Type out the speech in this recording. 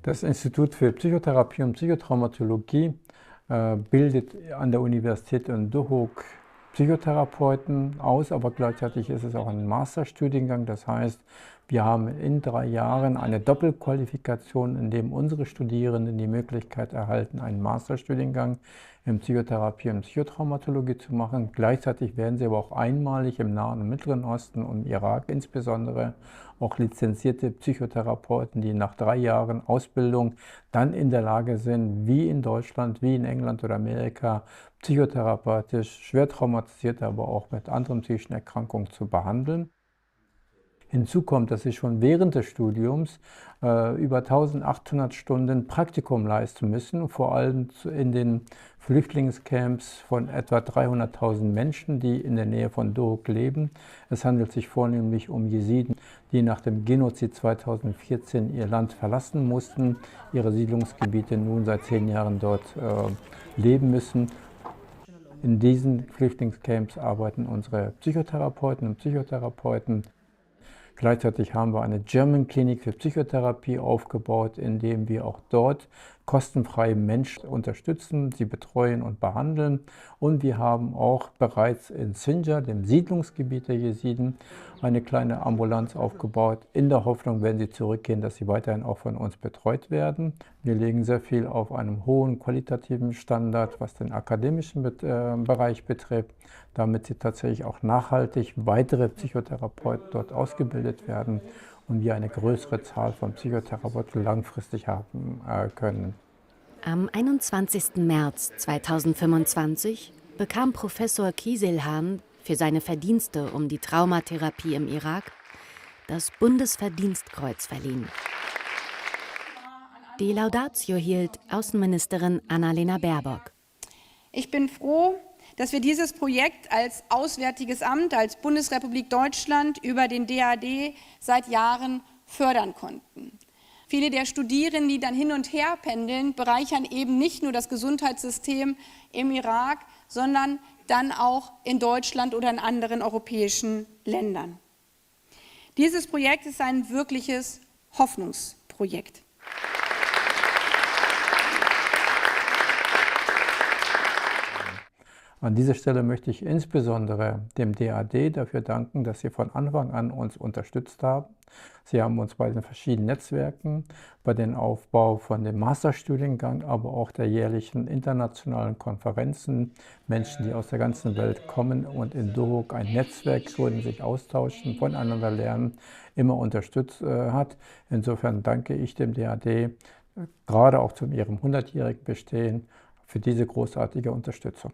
Das Institut für Psychotherapie und Psychotraumatologie bildet an der Universität in Duhok Psychotherapeuten aus, aber gleichzeitig ist es auch ein Masterstudiengang. Das heißt, wir haben in 3 Jahren eine Doppelqualifikation, in dem unsere Studierenden die Möglichkeit erhalten, einen Masterstudiengang in Psychotherapie und Psychotraumatologie zu machen. Gleichzeitig werden sie aber auch einmalig im Nahen und Mittleren Osten und im Irak insbesondere auch lizenzierte Psychotherapeuten, die nach 3 Jahren Ausbildung dann in der Lage sind, wie in Deutschland, wie in England oder Amerika, psychotherapeutisch schwer traumatisierte, aber auch mit anderen psychischen Erkrankungen zu behandeln. Hinzu kommt, dass Sie schon während des Studiums über 1800 Stunden Praktikum leisten müssen, vor allem in den Flüchtlingscamps von etwa 300.000 Menschen, die in der Nähe von Duhok leben. Es handelt sich vornehmlich um Jesiden, die nach dem Genozid 2014 ihr Land verlassen mussten, ihre Siedlungsgebiete nun seit 10 Jahren dort leben müssen. In diesen Flüchtlingscamps arbeiten unsere Psychotherapeuten und Psychotherapeuten. Gleichzeitig haben wir eine German Klinik für Psychotherapie aufgebaut, in dem wir auch dort kostenfrei Menschen unterstützen, sie betreuen und behandeln. Und wir haben auch bereits in Sinjar, dem Siedlungsgebiet der Jesiden, eine kleine Ambulanz aufgebaut, in der Hoffnung, wenn sie zurückgehen, dass sie weiterhin auch von uns betreut werden. Wir legen sehr viel auf einem hohen qualitativen Standard, was den akademischen Bereich betrifft, damit sie tatsächlich auch nachhaltig weitere Psychotherapeuten dort ausgebildet werden und wir eine größere Zahl von Psychotherapeuten langfristig haben können. Am 21. März 2025 bekam Professor Kieselhan für seine Verdienste um die Traumatherapie im Irak das Bundesverdienstkreuz verliehen. Die Laudatio hielt Außenministerin Annalena Baerbock. Ich bin froh, dass wir dieses Projekt als Auswärtiges Amt, als Bundesrepublik Deutschland über den DAD seit Jahren fördern konnten. Viele der Studierenden, die dann hin und her pendeln, bereichern eben nicht nur das Gesundheitssystem im Irak, sondern dann auch in Deutschland oder in anderen europäischen Ländern. Dieses Projekt ist ein wirkliches Hoffnungsprojekt. An dieser Stelle möchte ich insbesondere dem DAD dafür danken, dass Sie von Anfang an uns unterstützt haben. Sie haben uns bei den verschiedenen Netzwerken, bei dem Aufbau von dem Masterstudiengang, aber auch der jährlichen internationalen Konferenzen, Menschen, die aus der ganzen Welt kommen und in Duhok ein Netzwerk gründen, sich austauschen, voneinander lernen, immer unterstützt hat. Insofern danke ich dem DAD, gerade auch zu Ihrem 100-jährigen Bestehen, für diese großartige Unterstützung.